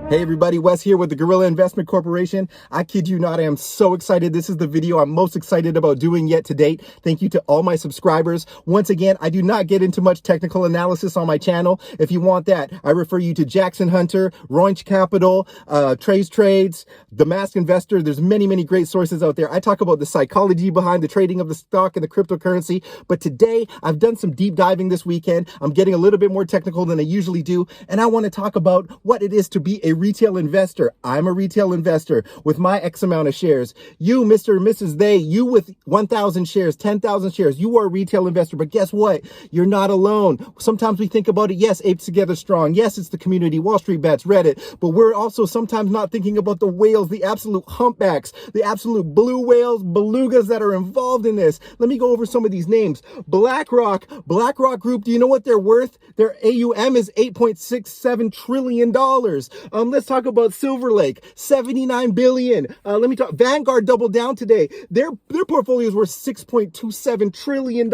Hey everybody, Wes here with the Gorilla Investment Corporation. I kid you not, I am so excited. This is the video I'm most excited about doing yet to date. Thank you to all my subscribers. Once again, I do not get into much technical analysis on my channel. If you want that, I refer you to Jackson Hunter, Roinch Capital, Trades, The Masked Investor. There's many great sources out there. I talk about the psychology behind the trading of the stock and the cryptocurrency. But today, I've done some deep diving this weekend. I'm getting a little bit more technical than I usually do. And I want to talk about what it is to be a retail investor. I'm a retail investor with my X amount of shares. You, Mr. and Mrs. They, you with 1,000 shares, 10,000 shares, you are a retail investor. But guess what? You're not alone. Sometimes we think about it. Yes, Apes Together Strong. Yes, it's the community, Wallstreetbets, Reddit. But we're also sometimes not thinking about the whales, the absolute humpbacks, the absolute blue whales, belugas that are involved in this. Let me go over some of these names. BlackRock Group. Do you know what they're worth? Their AUM is $8.67 trillion. Let's talk about Silver Lake, $79 billion. Let me talk. Vanguard doubled down today. Their portfolios were $6.27 trillion.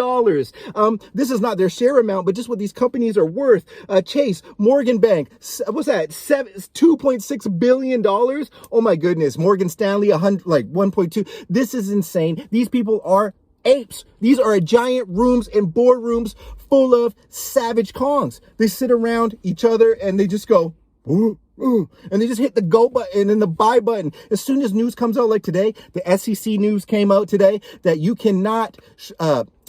This is not their share amount, but just what these companies are worth. Chase, Morgan Bank, what's that? $2.6 billion. Oh my goodness. Morgan Stanley, 1.2. This is insane. These people are apes. These are giant rooms and boardrooms full of savage Kongs. They sit around each other and they just go, ooh, ooh, and they just hit the go button and the buy button. As soon as news comes out like today, the SEC news came out today that you cannot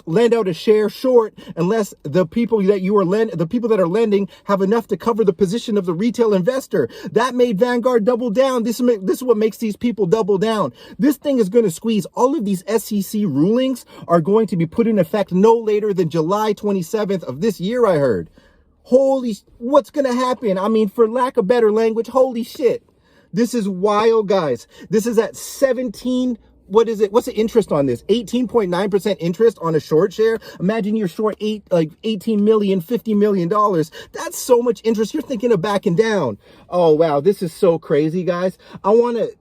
lend out a share short unless the people that are lending have enough to cover the position of the retail investor. That made Vanguard double down. This is what makes these people double down. This thing is going to squeeze. All of these SEC rulings are going to be put in effect no later than July 27th of this year, I heard. What's going to happen? I mean, for lack of better language, holy shit. This is wild, guys. This is at 17. What is it? What's the interest on this? 18.9% interest on a short share. Imagine you're short 18 million, $50 million. That's so much interest. You're thinking of backing down. Oh, wow. This is so crazy, guys. I want to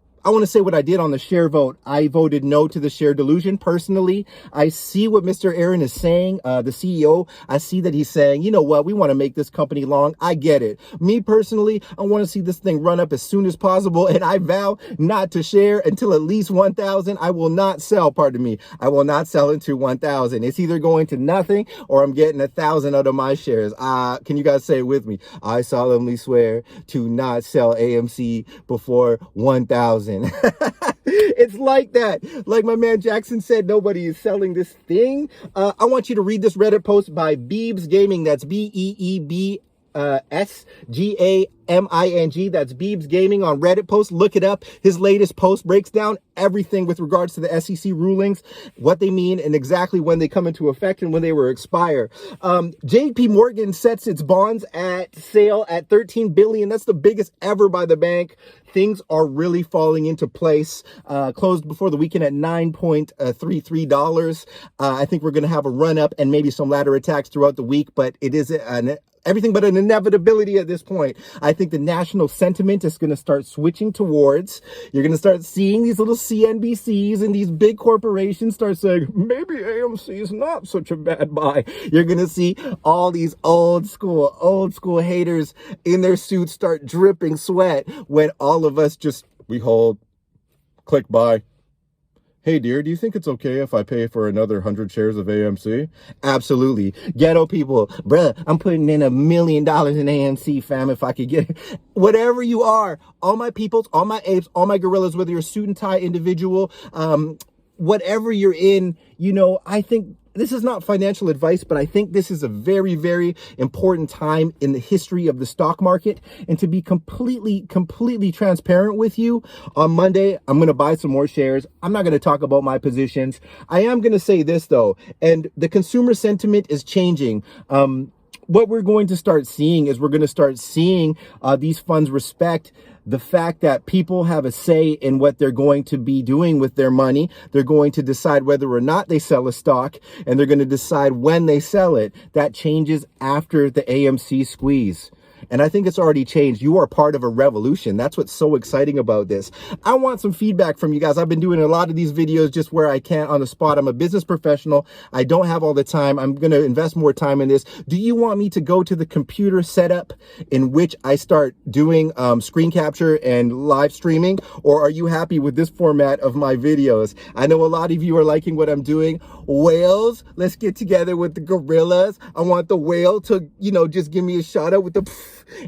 say what I did on the share vote. I voted no to the share delusion. Personally, I see what Mr. Aaron is saying, the CEO. I see that he's saying, you know what, we want to make this company long. I get it. Me personally, I want to see this thing run up as soon as possible. And I vow not to share until at least 1,000. I will not sell, pardon me. I will not sell into 1,000. It's either going to nothing or I'm getting 1,000 out of my shares. Can you guys say it with me? I solemnly swear to not sell AMC before 1,000. It's like that. Like my man Jackson said, nobody is selling this thing. I want you to read this Reddit post by Beebs Gaming. That's BEEBSGAMING. That's Beebs Gaming on Reddit post. Look it up. His latest post breaks down everything with regards to the SEC rulings, what they mean, and exactly when they come into effect and when they will expire. JP Morgan sets its bonds at sale at $13 billion. That's the biggest ever by the bank. Things are really falling into place. Closed before the weekend at $9.33. I think we're going to have a run up and maybe some ladder attacks throughout the week, but it is everything but an inevitability at this point. I think the national sentiment is going to start switching towards, you're going to start seeing these little CNBCs and these big corporations start saying, maybe AMC is not such a bad buy. You're going to see all these old school haters in their suits start dripping sweat when all of us we hold, click buy. Hey, dear, do you think it's okay if I pay for another 100 shares of AMC? Absolutely. Ghetto people, bruh, I'm putting in $1 million in AMC, fam, if I could get it. Whatever you are, all my peoples, all my apes, all my gorillas, whether you're a suit and tie individual, whatever you're in, I think this is not financial advice, but I think this is a very important time in the history of the stock market. And to be completely transparent with you, on Monday, I'm going to buy some more shares. I'm not going to talk about my positions. I am going to say this, though, and the consumer sentiment is changing. What we're going to start seeing is these funds respect the fact that people have a say in what they're going to be doing with their money. They're going to decide whether or not they sell a stock, and they're going to decide when they sell it. That changes after the AMC squeeze. And I think it's already changed. You are part of a revolution. That's what's so exciting about this. I want some feedback from you guys. I've been doing a lot of these videos just where I can on the spot. I'm a business professional. I don't have all the time. I'm going to invest more time in this. Do you want me to go to the computer setup in which I start doing screen capture and live streaming? Or are you happy with this format of my videos? I know a lot of you are liking what I'm doing. Whales, let's get together with the gorillas. I want the whale to, just give me a shout out with the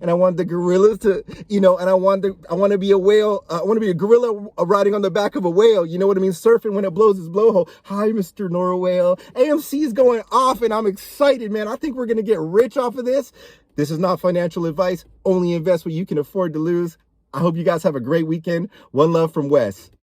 and I want the gorillas to, and I want to be a whale. I want to be a gorilla riding on the back of a whale. You know what I mean? Surfing when it blows its blowhole. Hi, Mr. Norwhale. AMC is going off and I'm excited, man. I think we're going to get rich off of this. This is not financial advice. Only invest what you can afford to lose. I hope you guys have a great weekend. One love from Wes.